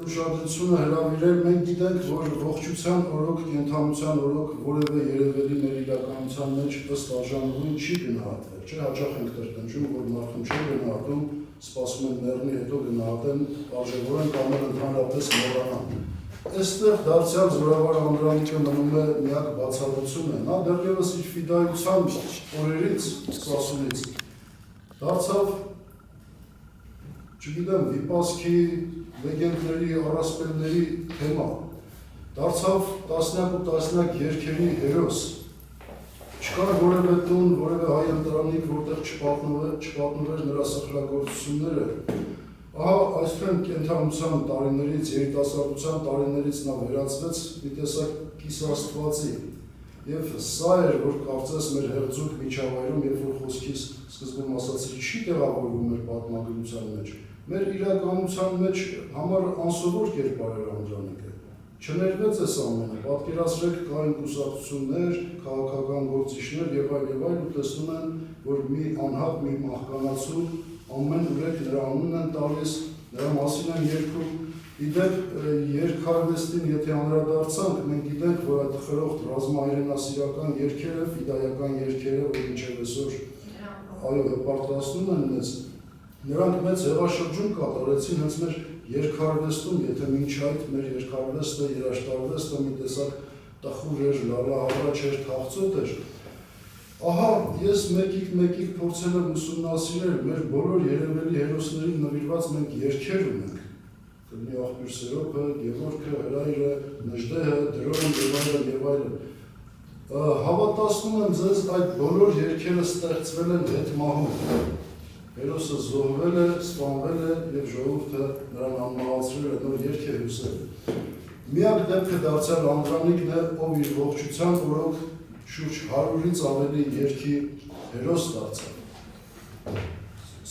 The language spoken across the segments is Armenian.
Ուշադրությունը հրավիրել, մենք գիտենք, որ ողջության օրոք, կենդանության օրոք որևէ երևելի ներիրականության մեջ ըստ արժանավորին չի գնահատվել, չէ, հաճախ ենք տրտնջում, որ մարդուն չի գնահատում, սպասում են մեռնի, հետո գնահատեն, արժևորեն կամ ընդհանրապես մոռանան։ Այստեղ դարձյալ Զորավար Անդրանիկը մնում է միակ բացառությունը, նա դեռևս իր ֆիդայության օրերից սպասումից դարձավ, չգիտեմ, վիպասքի, լեգենդների, առասպելների թեմա, դարձավ տասնյակ ու տասնյակ երգերի հերոս, չկար որևէ տուն, որևէ հայ ընտրանիք, որտեղ չպատնվեր նրա սխրագործությունները, ահա այսքան կենդանության տարիներից, երիտասարդության տարիներից նա վերածվեց մի տեսակ կիսաստվածի, եւ սա էր, որ կարծես մեր հերձուկ միջավայրում, երբ որ խոսքիս սկզբում ասացի, չի տեղավորվում մեր պատմագրության մեջ, մեր իրականության մեջ համար անսովոր կերպար էր Անդրանիկը, չներվեց այս ամենը, պատկերացրեք կային կուսակցություններ, քաղաքական գործիչներ եւ այլ ու տեսնում են, որ մի անհատ, մի մահկանացու ամեն ուրեք նրա անունն են տալիս, նրա մասին են երգում, իդեպ երգարվեստին եթե անդրադարձանք, մենք գիտենք, որ այդ խրոխտ ռազմահայրենասիրական երգերը, ֆիդայական երգերը, որ մինչև այսօր այո հպարտացնում են մեզ, նրանք մեծ հեղաշրջում կատարեցին հենց մեր երգարվեստում, եթե մինչ այդ մեր երգարվեստը, երաժշտարվեստը մի տեսակ տխուր էր, լալահավաճ էր, թախծոտ էր, ահա ես մեկ-մեկ փորձել եմ ուսումնասիրել, մեր բոլոր երևելի հերոսներին նվիրված մենք երգեր ունենք, կլինի Աղբյուր Սերոբը, Գևորգը, Հրայրը, Նժդեհը, Դրոն եւ այլն։ Հավատացնում եմ ձեզ այդ բոլոր երգերը ստեղծվել են հետմահում։ Հերոսը զոհվել է, սպանվել է եւ ժողովուրդը նրան անմահացրել է, նոր երգ է հյուսել։ Միակ դեպքը դարձյալ Անդրանիկն է, ով իր ողջության օրոք շուրջ 100-ից ավելի երգի հերոս դարձավ։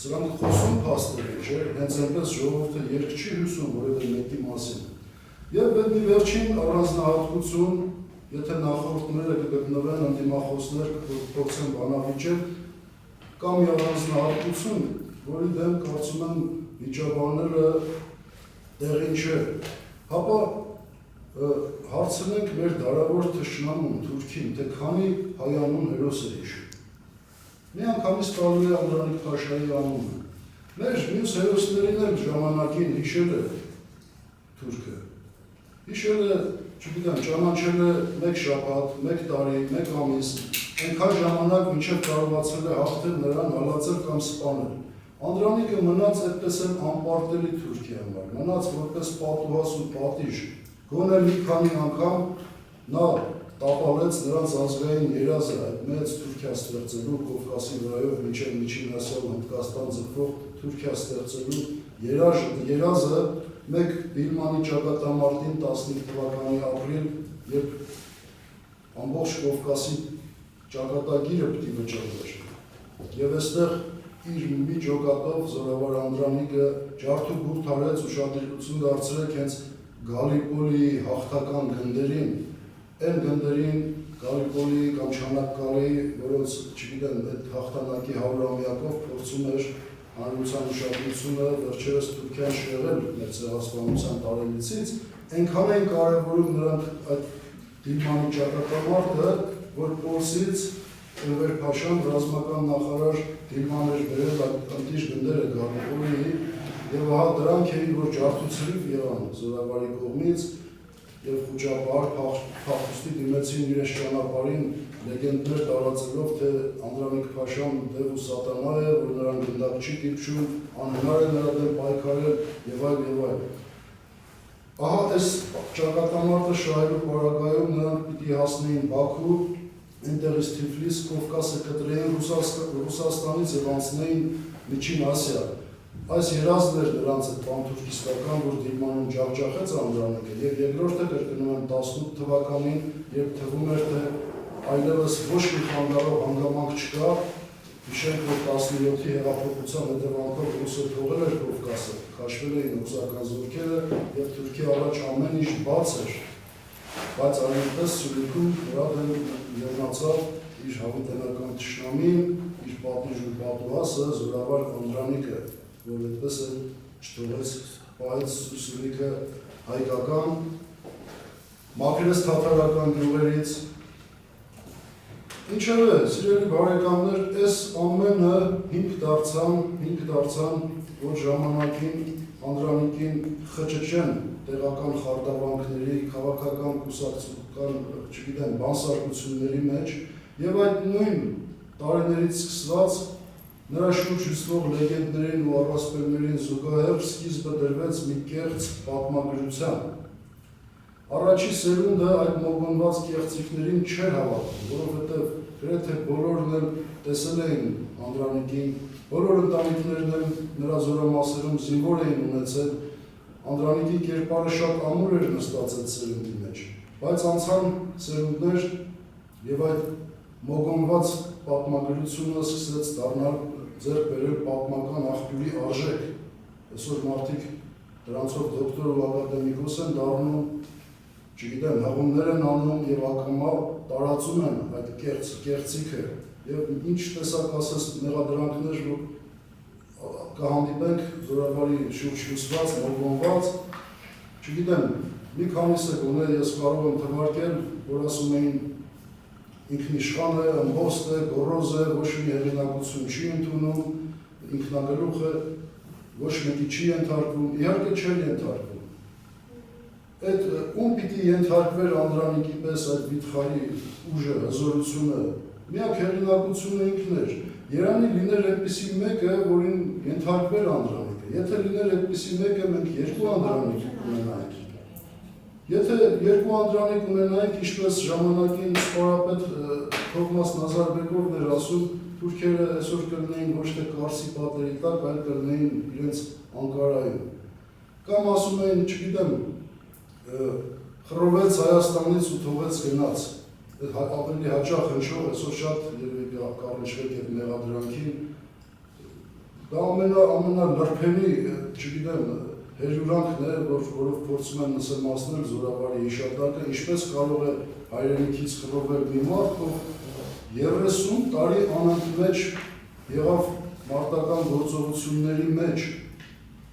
Սրանք խոսում փաստեր են, չէ՞, հենց այնպես ժողովուրդը երգ չի հյուսում որևէ մեկի մասին։ Եվ մի վերջին առանձնահատկություն, եթե նախորդները կգտնվեն ընդդիմախոսներ կփորձեն բանավիճել, կա մի առանձնահատկություն, որի դեմ կարծում եմ վիճաբանները տեղին չէ, հապա հարցնենք մեր դարավոր թշնամուն Թուրքին, թե քանի հայանուն հերոս է հիշում։ Մի անգամից տալու է Անդրանիկ Փաշայի անունը։ Մեր մյուս հերոսներին էլ ժամանակին հիշել է Թուրքը։ Հիշել է, չգիտեմ, ճանաչել է մեկ շաբաթ, մեկ տարի, մեկ ամիս, այնքան ժամանակ մինչև կարողացել է հաղթել նրան, հալածել կամ սպանել։ Անդրանիկը մնաց այդպես էլ անպարտելի Թուրքի համար, մնաց որպես պատուհաս ու պատիժ, գոնե մի քանի անգամ նա տապալեց նրանց ազգային երազը, այդ մեծ Թուրքիա ստեղծելու, Կովկասի վրայով մինչև Միջին Ասիա ու Հնդկաստան ձգվող Թուրքիա ստեղծելու երազը մեկ Բիլմանի ճակատամարտին 15 թվականի ապրիլ, երբ ամբողջ Կովկասի ճակատագիրը պիտի վճռվեր։ Եվ այստեղ իր մի ջոկատով Զորավար Անդրանիկը ջարդու բուրդ արեց ուշադրություն դարձրեք հենց Գալիպոլի հաղթական գնդերին, այն գնդերին Գալիպոլի կամ Չանակկալի, որոնց, չգիտեմ, այդ հաղթանակի 100-ամյակով փորձում էր հանրության ուշադրությունը վերջերս Թուրքիան շեղել մեր ցեղասպանության տարելիցից, այնքան են կարևորում նրանք այդ Դիլմանի ճակատամարտը, որ Պորսից Էնվեր Փաշան ռազմական նախարար Դիլման էր բերել այդ ընտիշ գնդերը Գալիպոլիի եւ ահա դրանք էին, որ ջարդուցրիվ եղան Զորավարի կողմից եւ խոճապար փախուստի դիմեցին իրենց ճանապարհին լեգենդներ տարածելով, թե Անդրանիկ Փաշան դև ու սատանա է, որ նրան գնդակ չի դիպչում, անհնար է նրա դեմ պայքարել եւ այլ եւ այլ։ Ահա այս ճակատամարտը շահելու պարագայում նրանք պիտի հասնեին Բաքու, այնտեղից Թիֆլիս, Կովկասը կտրեին Ռուսաստանից եւ անցնեին Միջին Ասիա։ Այս երազն էր նրանց այդ պանթուրքիստական, որ Դիլմանում ջախջախեց Անդրանիկը եւ երկրորդը կրկնում եմ 18 թվականին, երբ թվում էր, թե այլևս ոչ մի խանգարող հանգամանք չկա, հիշենք, որ 17-ի հեղափոխության հետևանքով Ռուսը թողել էր Կովկասը, քաշվել էին ռուսական զորքերը եւ Թուրքի առաջ ամեն ինչ բաց էր, բայց այնպես Սյունիքում նրա դեմ ելնացավ իր հավիտենական թշնամին, իր պատիժ ու պատուհասը Զորավար Անդրանիկը, որ այդպես էլ չթողեց պահեց Սյունիքը հայկական, մաքրեց թաթարական գյուղերից։ Ինչևէ, սիրելի բարեկամներ, այս ամենը հիմք դարձան, որ ժամանակին Անդրանիկին խճճեն տեղական խարդավանքների, քաղաքական կուսակցական, չգիտեմ, բանսարկությունների մեջ, եւ այդ նույն տարիներից սկսված նրա շուրջ հյուսվող լեգենդներին ու առասպելներին զուգահեռ սկիզբը դրվեց մի կեղծ պատմագրության։ Առաջի սերունդը այդ մոգոնված կեղծիքներին չէր հավատում, որովհետև գրեթե բոլորն էլ տեսել էին Անդրանիկին, բոլոր ընտանիքներն էլ նրա զորամասերում զինվոր էին ունեցել, Անդրանիկի կերպարը շատ ամուր էր նստած այդ սերունդի մեջ, բայց անցան սերունդներ եւ այդ մոգոնված պատմագրությունը սկսեց դառնալ ձեռք բերել պատմական աղբյուրի արժեք։ Այսօր մարդիկ դրանցով դոկտոր ու ակադեմիկոս են դառնում, չգիտեմ, հղումներ են անում եւ ակամա տարածում են այդ կեղծիքը եւ ինչ տեսակ ասես մեղադրանքներ որ կհանդիպենք զորավարի շուրջ հյուսված, մոգոնված, չգիտեմ, մի քանիսը գոնե ես կարող եմ թվարկել, որ ասում էին ինքնիշխան է, ըմբոստ է, գոռոզ է, ոչ մի հեղինակություն չի ընդունում, ինքնագլուխ է, ոչ մեկի չի ենթարկվում, իհարկե չէր ենթարկվում։ Այդ ում պիտի ենթարկվեր Անդրանիկի պես այդ վիթխարի ուժը, հզորությունը, միակ հեղինակությունը ինքն էր։ Երանի լիներ այդպիսի մեկը, որին ենթարկվեր Անդրանիկը, եթե լիներ այդպիսի մեկը, մենք երկու Անդրանիկ ունենայինք։ Եթե երկու Անդրանիկ ունենայինք, ինչպես ժամանակին սպարապետ Թովմաս Նազարբեկովն էր ասում, թուրքերը այսօր կլինեին ոչ թե Կարսի պատերի տակ, այլ կլինեին իրենց Անկարայում։ Կամ ասում էին, չգիտեմ, խռովեց Հայաստանից ու թողեց գնաց։ Ավելի հաճախ հնչող, այսօր շատ կառնչվեք այդ մեղադրանքին։ Դա ամենալրբենի, չգիտեմ, հերյուրանքն է, որով փորձում են նսեմացնել զորավարի հիշատակը, ինչպես կարող է հայրենիքից խռովել մի մարդ, ով 30 տարի անընդմեջ եղավ մարտական գործողությունների մեջ,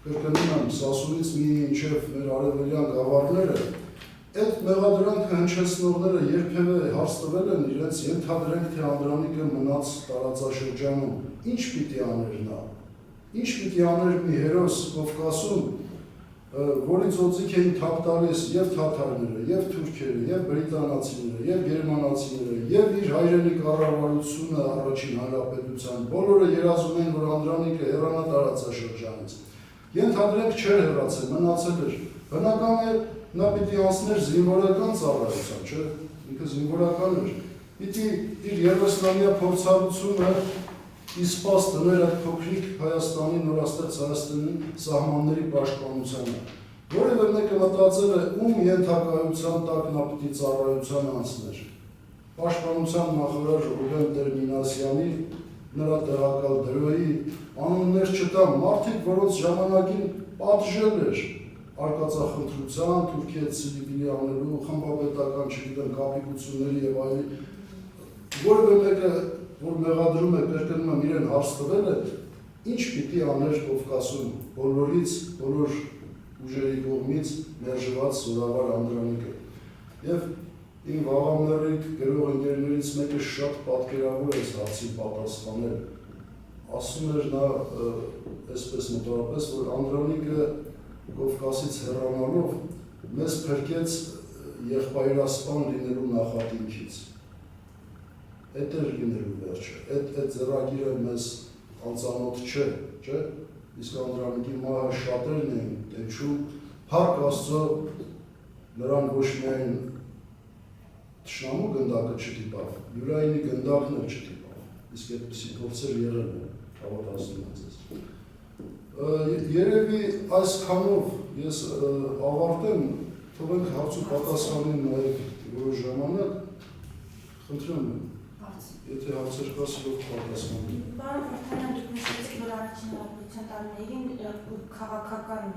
կրկնում եմ, Սասունից մինչև մեր արևելյան գավառները, այդ մեղադրանքը հնչեցնողները երբևէ հարց տվել են իրենց ենթադրենք, թե Անդրանիկը մնաց տարածաշրջանում, ինչ պիտի աներ նա, ինչ պիտի աներ մի հերոս Կովկասում, որից օձիք էին թափ տալիս եւ թաթարները, եւ թուրքերը, եւ բրիտանացիները, եւ գերմանացիները, եւ իր հայրենի կառավարությունը առաջին հանրապետության, բոլորը երազում էին, որ Անդրանիկը հեռանա տարածաշրջանից։ Ենթադրենք չէր հեռացել, մնացել էր։ Բնական է, նա պիտի անցներ զինվորական ծառայության, չէ՞, ինքը զինվորական էր։ Պիտի իր 30-ամյա փորձառությունը իսպաս դներ այդ փոքրիկ Հայաստանի, նորաստեղծ Հայաստանի սահմանների պաշտպանությանը։ Որևէ մեկը մտածել է, ում ենթակայության տակ նա պիտի ծառայության անցներ։ Պաշտպանության նախարար Ռուբեն Տեր-Մինասյանի, նրա տեղակալ Դրոյի անուններ չտամ, մարդիկ, որոնց ժամանակին պատժել էր արկածախնդրության, Թուրքիա հետ Սիլիբիլի անելու, խմբապետական, չգիտեմ, կապիկությունների եւ այլի, որևէ մեկը որ մեղադրում է, կրկնում եմ, իրեն հարց տվել է, ինչ պիտի աներ Կովկասում բոլորից, բոլոր ուժերի կողմից մերժված զորավար Անդրանիկը։ Եվ իմ վաղամերիկ գրող ընկերներից մեկը շատ պատկերավոր է հարցին պատասխանել։ Ասում էր նա այսպես մոտավորապես, որ Անդրանիկը Կովկասից հեռանալով մեզ փրկեց եղբայրասպան լինելու նախատինքից։ Այդ էր լինելու վերջը, այդ ձեռագիրը մեզ անծանոթ չէ, իսկ Անդրանիկի մահը շատերն էին տենչում, փառք Աստծո նրան ոչ միայն թշնամու գնդակը չտիպավ, յուրայինի գնդակն էլ չտիպավ, իսկ այդպիսի փորձեր եղել են, հավատացնում եմ ձեզ։ Երևի այսքանով ես ավարտեմ, թողենք հարց ու պատասխանին նաև որոշ ժամանակ, խնդրեմ եմ։ Եթե հարցեր կա, սիրով պատասխանում։ Պարոն Վարդանյան, դուք նշեցիք, որ առաջին հանրապետության տարիներին քաղաքական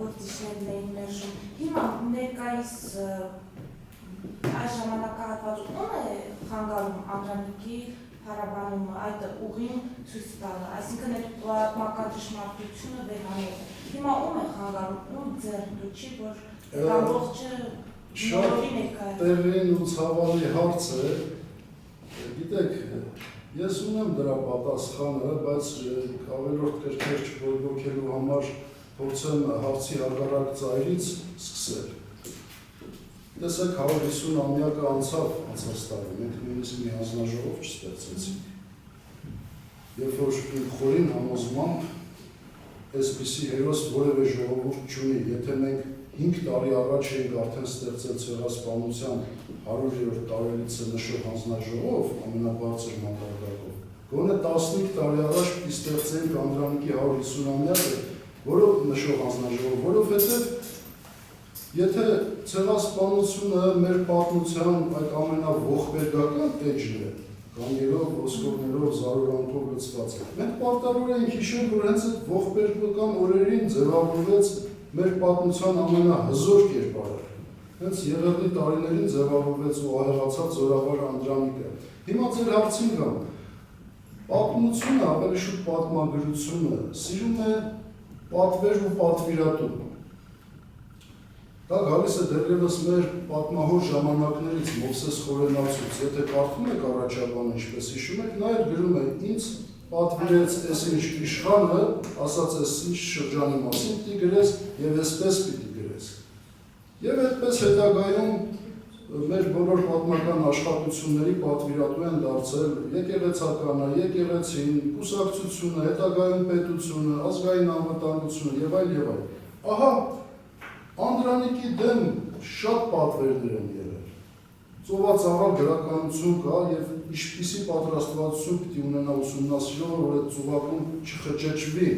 գործիչներն էին մերժում։ Հիմա ներկայիս այս ժամանակահատվածում է խանգարում Անդրանիկի փառաբանումը այդ ուղին ցույց տալը, այսինքն այդ պատմական ճշմարտությունը վերհանել։ Հիմա ում է խանգարում, ում ձեռնտու չի, որ ամբողջը նորովի ներկայ է։ Տեղին ու ցավալի հարց է, գիտեք, ես ունեմ դրա պատասխանը, բայց ավելորդ կրկեր չբողոքելու համար փորձեմ հարցի հակառակ ծայրից սկսել։ Տեսեք, 150-ամյակը անցավ անցած տարի, մենք նույնիսկ մի հանձնաժողով չստեղծեցինք։ Երբ որ իմ խորին համոզմամբ այսպիսի հերոս որևէ ժողովուրդ չունի, եթե մենք 5 տարի առաջ էինք արդեն ստեղծել ցեղասպանության 100-րդ տարելիցը նշող հանձնաժողով, ամենաբարձր մակարդակով, գոնե 15 տարի առաջ պիտի ստեղծեինք Անդրանիկի 150-ամյակը, որով նշող հանձնաժողով, որովհետև եթե ցեղասպանությունը մեր պատմության այդ ամենաողբերգական էջն է, գանգերով, ոսկորներով, զարորանքով լցված է, մենք պարտավոր ենք հիշել, որ հենց այդ ողբերգական օրերին ձևավորվեց մեր պատմության ամենահզոր կերպարը, հենց Եղեռնի տարիներին ձևավորվեց ու ահեղացավ Զորավար Անդրանիկը։ Հիմա ձեր հարցին գամ, պատմությունը, ավելի շուտ պատմագրությունը, սիրում է պատվեր ու պատվիրատու։ Դա գալիս է դեռևս մեր պատմահոր ժամանակներից Մովսես Խորենացուց, եթե կարդում եք առաջաբանը, ինչպես հիշում եք, նա էլ գրում է ինձ պատվիրեց այս ինչ իշխանը, ասաց այս ինչ շրջանի մասին պիտի գրես եւ այսպես պիտի գրես։ Եվ այդպես հետագայում մեր բոլոր պատմական աշխատությունների պատվիրատու են դարձել եկեղեցականը, եկեղեցին, կուսակցությունը, հետագայում պետությունը, ազգային անվտանգությունը եւ այլ։ Ահա Անդրանիկի դեմ շատ պատվերներ են եղել։ Ծովածավալ գրականություն կա եւ ինչպիսի պատրաստվածություն պիտի ունենա ուսումնասիրողը, որ այդ ծովակում չխճճվի,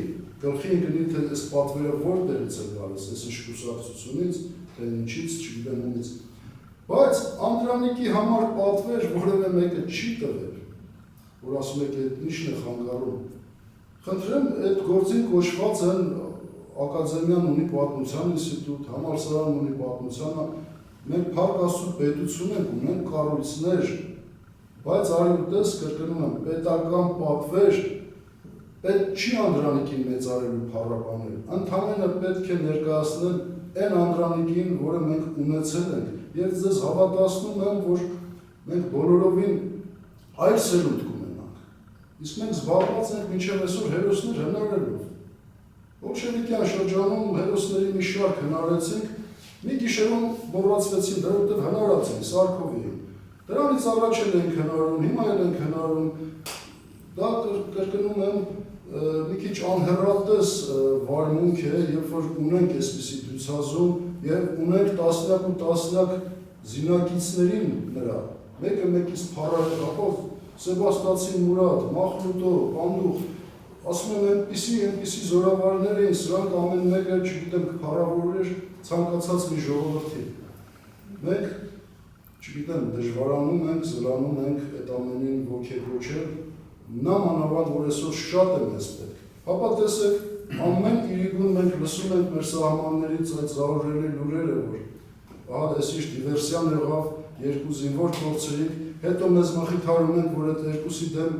գլխին գնի թե այս պատվերը որտեղից է գալիս, այս ինչ կուսակցությունից, թե ինչից, չգիտեմ ումից։ Բայց Անդրանիկի համար պատվեր որևէ մեկը չի տվել, որ ասում եք այդ ինչն է խանգարում։ Խնդրեմ, այդ գործին կոչված են Ակադեմիան ունի պատմության ինստիտուտ, համալսարան ունի պատմությանը, մենք փառք Աստծո պետություն ենք, ունենք կառույցներ, բայց արյուտես կրկնում եմ, պետական պատվեր պետք չի Անդրանիկին մեծարելու փառաբանել, ընդհանրապես պետք է ներկայացնել այն Անդրանիկին, որը մենք ունեցել ենք, եւ ձեզ հավատացնում եմ, որ մենք բոլորովին այլ սերունդ կունենանք, իսկ մենք զբաղված ենք մինչև այսօր հերոսներ հնարելով։ Բոլշևիկյան շրջանում հերոսների մի շարք հնարեցինք, մի գիշերում մոռացվեցին, դրանով հնարած են, Սարքովի էին։ Դրանից առաջ էլ ենք հնարում, հիմա էլ ենք հնարում, դա կրկնում եմ մի քիչ անհեռատես վարմունք է, երբ որ ունենք այսպիսի դյուցազում եւ ունենք տասնյակ ու տասնյակ զինակիցներին նրա, մեկը մեկից փառահեղապով, Սեբաստացին Մուրադ, Մախլուտո, Պանդուխ, ասում եմ այնպիսի զորավարներ էին, սրանք ամեն մեկը, չգիտեմ, կփառավորեր ցանկացած մի ժողովրդի։ Մենք, չգիտեմ, դժվարանում ենք, զրանում ենք այդ ամենին ոգեգոչել, նամանավանդ, որ այսօր շատ է մեզ պետք։ Հապա տեսեք, ամեն իրիկուն մենք լսում ենք մեր սահմաններից այդ զարորելի լուրերը, որ ահա այս ինչ դիվերսիան եղավ, երկու զինվոր կորցրինք, հետո մեզ մխիթարում ենք, որ այդ երկուսի դեմ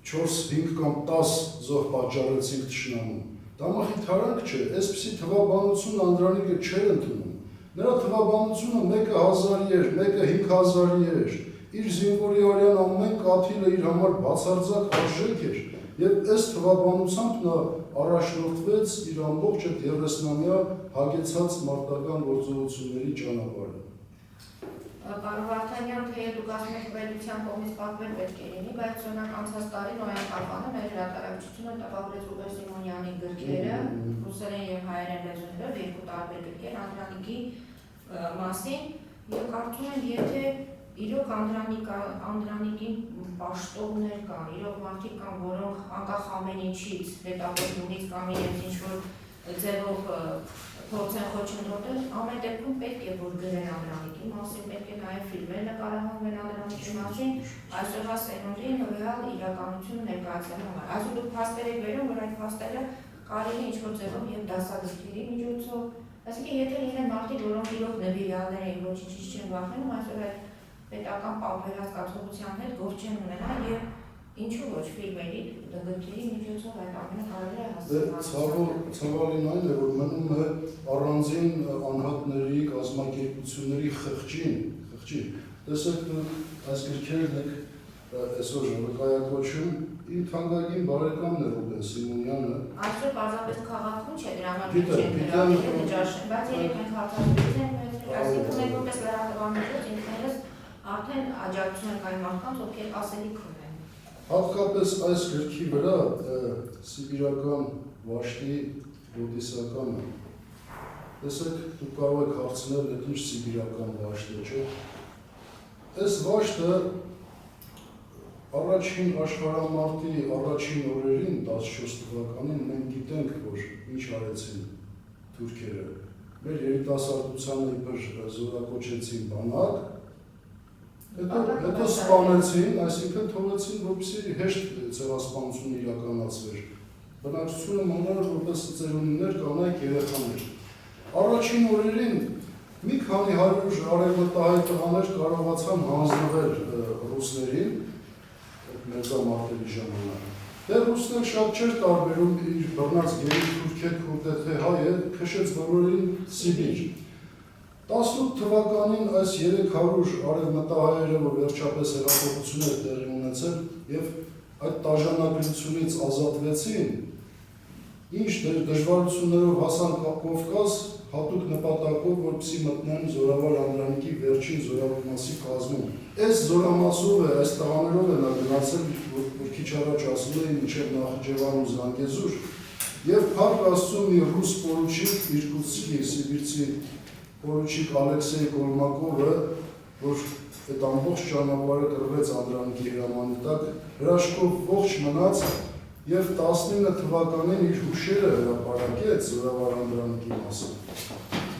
4, 5 կամ 10 զոհ պատճառեցինք թշնամուն։ Դա մխիթարանք չէ, այսպիսի թվաբանություն Անդրանիկը չէր ընդունում։ Նրա թվաբանությունը մեկը 1000 էր, մեկը 5000 էր, իր զինվորի արյան ամեն կաթիլը իր համար բացարձակ արժեք էր, եւ այս թվաբանությամբ նա առաջնորդվեց իր ամբողջ այդ 30-ամյա հագեցած մարտական գործողությունների ճանապարհը։ Պարոն Վարդանյան, թե դուք ասում եք պետության կողմից պատվեր պետք է լինի, բայց օրինակ անցած տարի նոյեմբերվանը մեր հրատարակչությունը տպագրեց Ռուբեն Սիմոնյանի գրքերը, ռուսերեն եւ հայերեն լեզուներով, երկու տարբեր գրքեր Անդրանիկի մասին, եւ կարծում եմ, եթե իրոք Անդրանիկին պաշտոններ կան, իրոք մարդիկ կան, որոնք անկախ ամեն ինչից, հետապնդումից կամ իրենց ինչ-որ ձևով փորձեն խոչընդոտել, ամեն դեպքում պետք է որ գրեն Անդրանիկի մասին, պետք է նաև ֆիլմեր նկարահանվեն Անդրանիկի մասին, այսօրվա սերունդին ռեալ իրականությունը ներկայացնելու համար։ Այսօր դուք փաստեր եք բերում, որ այդ փաստերը կարելի է ինչ-որ ձևով եւ դասագրքերի միջոցով, այսինքն եթե լինեն մարդիկ, որոնք իրոք նվիրյալներ են, ոչինչից չեն վախենում, այսօր այդ պետական պատվերահասկացողության հետ գործ չեն ունենա եւ Ինչու ոչ ֆիլմերի, գրքերի միջոցով այդ ամենը կարելի է հասկանալ։ Ցավալին այն է, որ մնում է առանձին անհատների, կազմակերպությունների խղճին։ Տեսեք, այս գրքերն եք այսօր ժողովրդակայակոչում իմ թանկագին բարեկամն է Ռուբեն Սիմոնյանը։ Այսօր պարզապես քաղաքում չէ, դրա համար չեն գրավել ճաշեն, բայց երեք մենք հարցազրույց ենք ունեցել, այսինքն մենք որպես լրատվամիջոց ինքներս արդեն աջակցում ենք այն մարդկանց, ովքեր ասելիք ունեն։ Հատկապես այս գրքի վրա սիբիրական վաշտի բոդիսականը։ Տեսեք, դուք կարող եք հարցնել, դա ինչ սիբիրական վաշտ է, չէ՞։ Այս վաշտը առաջին աշխարհամարտի առաջին օրերին 14 թվականին մենք գիտենք, որ ինչ արեցին թուրքերը։ Մեր երիտասարդությանը իբր զորակոչեցին բանակ, հետո սպանեցին, այսինքն թողեցին, որպեսզի հեշտ ցեղասպանությունը իրականացվեր։ Բնակչությունը մնար որպես ծերունիներ, կանայք, երեխաներ։ Առաջին օրերին մի քանի 100 արևմտահայ տղաներ կարողացան հանձնվել ռուսներին մեծամարտերի ժամանակ։ Դե ռուսներ շատ չէր տարբերում իր բռնած գերի թուրք է, քուրդ է, թե հայ է, քշեց բոլորին Սիբիր։ 18 թվականին այս 300 արևմտահայերը, որ վերջապես հեղափոխություններ տեղի ունեցել եւ այդ տաժանագրությունից ազատվեցին, ինչ դժվարություններով հասան Կովկաս, հատուկ նպատակով, որպեսզի մտնեն Զորավար Անդրանիկի վերջին զորամասի կազմում։ Այս զորամասով է, այս տղաներով է նա գնացել, որ քիչ առաջ ասում էին մինչև Նախիջևան ու Զանգեզուր, եւ փառք Աստծո մի ռուս պորուչիկ Իրկուտսկի սիբիրցի պորուչիկ Ալեքսեյ Կոլմակովը, որ այդ ամբողջ ճանապարհը կռվեց Անդրանիկի հրամանի տակ, հրաշքով ողջ մնաց եւ 19 թվականին իր հուշերը հրապարակեց Զորավար Անդրանիկի մասին։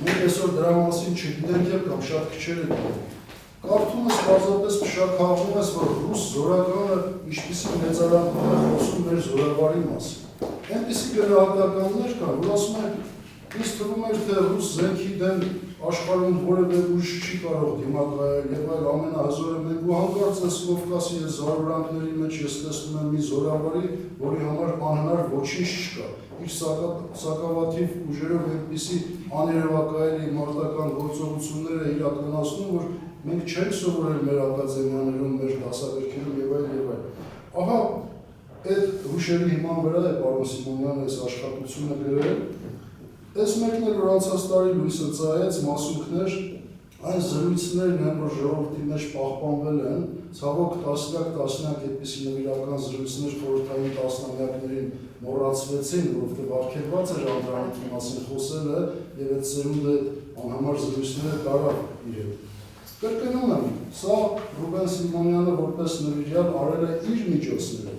Մենք այսօր դրա մասին չգիտենք եւ կամ շատ քչերը գիտենք։ Կարդում ես պարզապես փշաքաղվում ես, որ ռուս զորականը ինչպիսի մեծարանքով է խոսում մեր զորավարի մասին։ Այնպիսի գնահատականներ կան, որ ասում են, ինձ թվում էր, թե ռուս զենքի դեմ աշխարհում որևէ ուժ չի կարող դիմակայել եւ այլ ամենահզորը մենք ու հանկարծ այս Կովկասի այս զարուրանքների մեջ ես տեսնում եմ մի զորավարի, որի համար անհնար ոչինչ չկա։ Իր սակավաթիվ ուժերով այնպիսի աներևակայելի մարտական գործողություններ է իրականացնում, որ մենք չենք սովորել մեր ակադեմիաներում, մեր դասագրքերում եւ այլ։ Ահա այդ հուշերի հիման վրա է պարոն Սիմոնյանը այս աշխատությունը գրել։ Այս մեկն էլ որ անցած տարի լույսը ծայեց մասունքներ, այն զրույցներն են, որ ժողովրդի մեջ պահպանվել են, ցավոք տասնյակ այդպիսի նվիրական զրույցներ խորհրդային տասնամյակներին մոռացվեցին, որովհետև արգելված էր Անդրանիկի մասին խոսելը եւ այդ սերունդը անհամար զրույցները տարավ իր հետ։ Կրկնում եմ, սա Ռուբեն Սիմոնյանը որպես նվիրյալ արել է իր միջոցներով։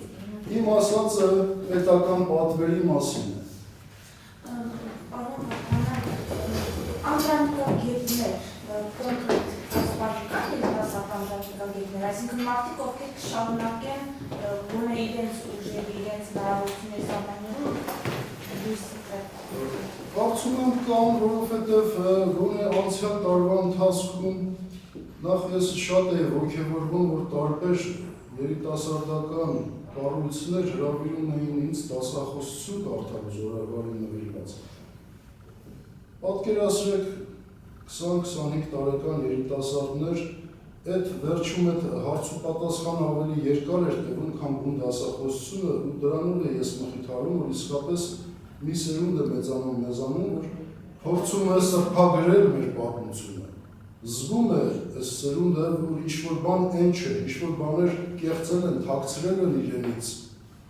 Իմ ասածը պետական պատվերի մասին է։ Անդրանիկագետներ, կոնկրետ ասպարժիկան երիտասարդական անդրանիկագետներ, այսինքն մարդիկ, ովքեր կշարունակեն գոնե իրենց ուժերի, իրենց հնարավորությունների սահմաններում Կարծում եմ կան, որովհետև գոնե անցյալ տարվա ընթացքում նախ ես շատ էի ոգևորվում, որ տարբեր երիտասարդական կառույցներ հրավիրում էին ինձ դասախոսություն կարդալ զորավարի նվիրված։ Պատկերացրեք 20-25 տարեկան երիտասարդներ, այդ վերջում այդ հարց ու պատասխան ավելի երկար էր տևում, քան բուն դասախոսությունը, ու դրանով է ես մխիթարում, որ իսկապես մի սերունդ է մեծանում, որ փորձում է սրբագրել մեր պատմությունը։ Զգում է այս սերունդը, որ ինչ-որ բան այն չէ, ինչ-որ բաներ կեղծել են, թաքցրել են իրենից։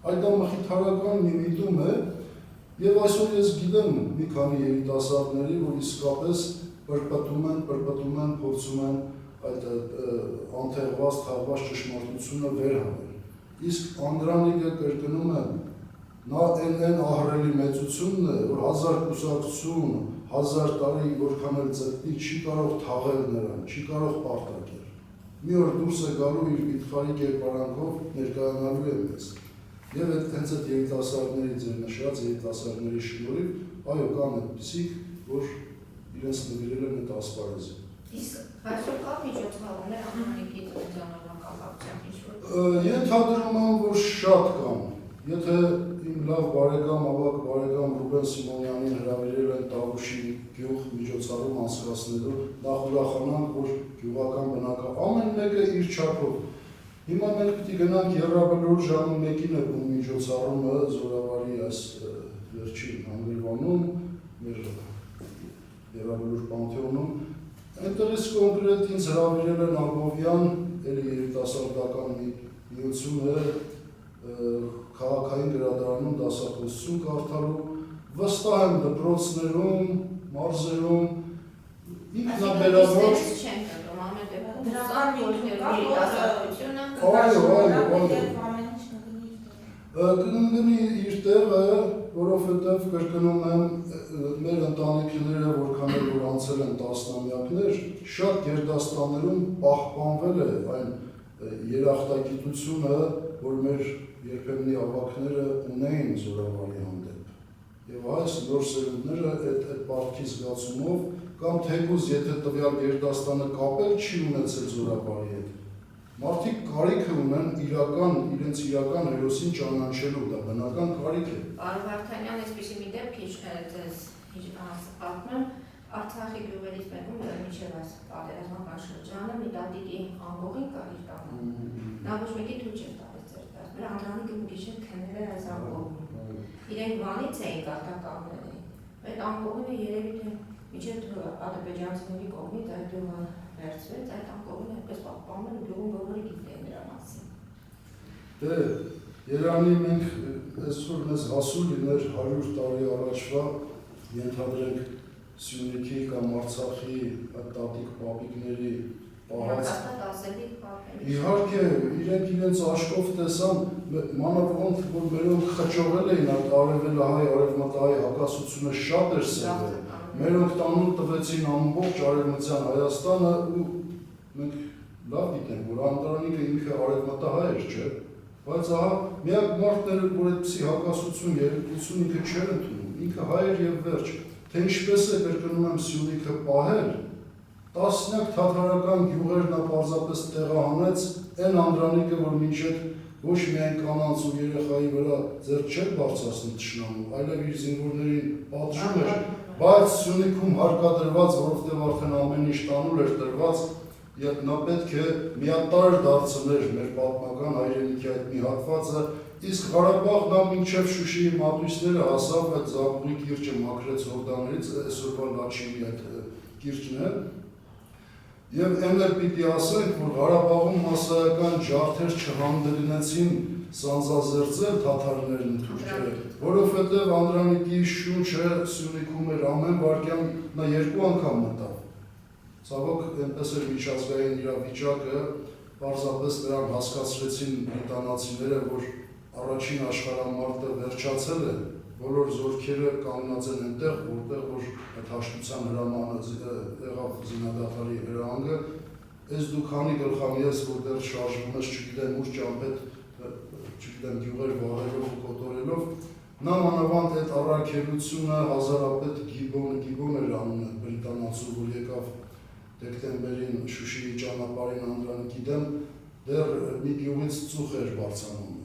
Այդ դա մխիթարական մի միտում է, եւ այսօր ես գիտեմ մի քանի երիտասարդների, որ իսկապես պրպտում են, փորձում են այդ անթեղված, թաղված ճշմարտությունը վերհանել։ Իսկ Անդրանիկը կրկնում է, նա այն ահռելի մեծությունն է, որ 1000 կուսակցություն, 1000 տարի որքան էլ ծտի չի կարող թաղել նրան, չի կարող պարտակել։ Մի օր դուրս է գալու իր վիթխարի կերպարանքով ներկայանալու է մեզ։ Եվ հենց այդ երիտասարդների ձեր նշած երիտասարդների շնորհիվ, այո, կան այդպիսիք, որ իրենց նվիրել են այդ ասպարեզին։ Իսկ այսօր կա միջոցառումներ Անդրանիկի ծննդյանօրվա կապակցությամբ ինչ-որ։ Ենթադրում եմ, որ շատ կան։ Եթե իմ լավ բարեկամ, ավագ բարեկամ Ռուբեն Սիմոնյանին հրավիրել են Տավուշի գյուղ միջոցառում անցկացնելու, նախ ուրախանանք, որ գյուղական բնակա ամեն մեկը իր չափով։ Հիմա մենք պիտի գնանք Եռաբլուր ժամը 1-ին է բուն միջոցառումը Զորավարի այս վերջին հանգրվանում, մեր Եռաբլուր Պանթեոնում։ Այնտեղից կոնկրետ ինձ հրավիրել են Ալբովյան, էլի երիտասարդական միություն է, քաղաքային գրադարանում դասախոսություն կարդալու, վստահ եմ դպրոցներում, մարզերում, ինքնաբերավոր։ Կգնի իր տեղը, որովհետև կրկնում եմ մեր ընտանիքները, որքան էլ որ անցել են տասնամյակներ, շատ գերդաստաններում պահպանվել է այն երախտագիտությունը, որ մեր երբեմնի ավակները ունեին Զորավարի հանդեպ։ Եվ այս նոր սերունդները այդ պարտքի զգացումով կամ թեկուզ եթե տվյալ գերդաստանը կապել չի ունեցել Զորավարի հետ, մարդիկ կարիք ունեն իրենց իրական հերոսին ճանաչելու, դա բնական կարիք է։ Պարոն Վարդանյան, այսպիսի մի դեպք ձեզ պատմեմ, Արցախի գյուղերից մեկում մինչև այս պատերազմական շրջանը մի տատիկի անգողին կար իր տանը։ Նա ոչ մեկի թույլ չէր տալիս ձեր տալ։ Մեր Անդրանիկը մի գիշեր քնել էր այս անգողին։ Իրենք բանից էին կարտակալների։ Այդ անգողինը երևի թե մինչև ադրբեջանցիների կողմից այդ գյուղը վերցվեց, այդ անգողինը այդպես պահպանում են ու գյուղում բոլորը գիտեն դրա մասին։ Դե, Երանի մենք այսօր մեզ հասու լիներ 100 տարի առաջվա ենթադրենք Սյունիքի կամ Արցախի տատիկ պապիկների պահած։ Իհարկե, իրենք իրենց աշկով տեսան, մանավանդ, որ մերոնք խճողել էին այդ արևելահայ, արևմտահայ հակասությունը շատ էր սևել։ Մերոնք տանուն տվեցին ամբողջ արևմտյան Հայաստանը ու մենք լավ գիտենք, որ Անդրանիկը ինքը արևմտահայ էր, չէ՞։ Բայց ահա միակ մարդները, որ այդպիսի հակասություն, երիտություն ինքը չեր ընդունում, ինքը հայ էր և վերջ, թե ինչպես է կրկնում եմ Սյունիքը պահել, տասնյակ թաթարական գյուղեր նա պարզապես տեղահանեց, այն Անդրանիկը, որ մինչև ոչ միայն կանանց ու երեխայի վրա ձեռք չէր բարձրացնում թշնամու, այլև իր զինվորներին պատժում էր, բայց Սյունիքում հարկադրված, որովհետև արդեն ամեն ինչ տանուլ էր տրված, և նա պետք է միատարր դարձներ մեր պատմական հայրենիքի այդ մի հատվածը, իսկ Ղարաբաղ նա մինչև Շուշիի մատույցները հասավ այդ Զագուղի կիրճը մաքրեց Հորդաններից, այսօրվա Լաչինի այդ կիրճն է, և այն էլ պիտի ասենք, որ Ղարաբաղում մասսայական ջարդեր չհանդգնեցին սանձազերծել թաթարներն ու թուրքերը, որովհետև Անդրանիկի շունչը Սյունիքում էր ամեն վայրկյան նա 2 անգամ մտավ։ Ցավոք, այնպես էր միջազգային իրավիճակը, պարզապես նրան հասկացրեցին բրիտանացիները, որ առաջին աշխարհամարտը վերջացել է, բոլոր զորքերը կանգնած են այնտեղ, որտեղ որ այդ հաշտության հրամանը եղավ զինադադարի հրահանգը, այս դու քանի գլխամիես, որ դեռ շարժվում ես, չգիտեմ ուր ճամփետ, չգիտեմ գյուղեր վառելով ու կոտորելով, նա մանավանդ այդ առաքելությունը հազարապետ Գիբոն էր անունը բրիտանացու, որ եկավ դեկտեմբերին Շուշիի ճանապարհին Անդրանիկի դեմ, դեռ մի գյուղից ծուխ էր բարձրանում,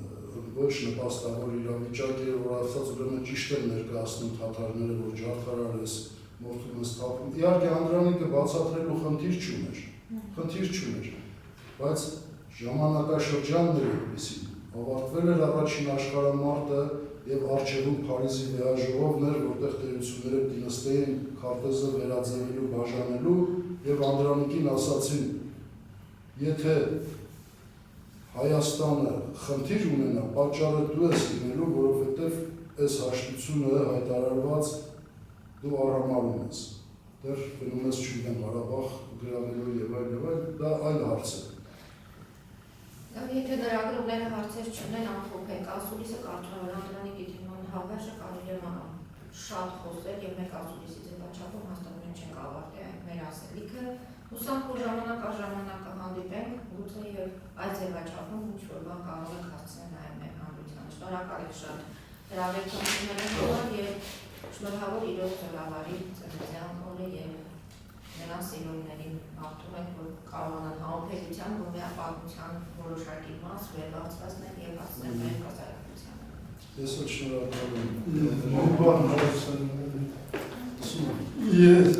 ոչ նպաստավոր իրավիճակ էր, որ ասած ուրեմն ճիշտ են ներկայացնում թաթարները, որ ջարդարար ես մորթում ես թափում։ Իհարկե Անդրանիկը բացատրելու խնդիր չուներ, բայց ժամանակաշրջանները այսին ավարտվել էր առաջին աշխարհամարտը և առջևում Փարիզի վեհաժողովն էր, որտեղ տերությունները պիտի նստեին քարտեզը վերաձևելու, բաժանելու և Անդրանիկին ասացին, եթե Հայաստանը խնդիր ունենա, պատճառը դու ես լինելու, որովհետև այս հաշտությունը հայտարարված դու արհամարում ես, դեռ գնում ես չգիտեմ Ղարաբաղ գրավելու և այլ, դա այլ հարց է։ Եթե լրագրողները հարցեր չունեն, ամփոփենք, ասուլիսը կարծում եմ Անդրանիկի թեման հավերժը կարելի է շատ խոսել և մեկ ասուլիսի ձևաչափում հաստատում չենք ավարտել այդ մեր ասելիքը, հուսանք, որ ժամանակ առ ժամանակ կհանդիպենք, գուցե և այդ ձևաչափում ինչ-որ բան կարող եք հասցնել նաև մեր հանրությանը։ Շնորհակալ եք շատ հրավերությունների համար և շնորհավոր իրոք Զորավարի ծննդյան օրը և նրան սիրողներին կարողանան համապետության գումար պատմության որոշակի մաս վերբացվածնել եւ հասնել մեր կազմակերպությանը։ Ես էլ շնորհակալ եմ։ Yes,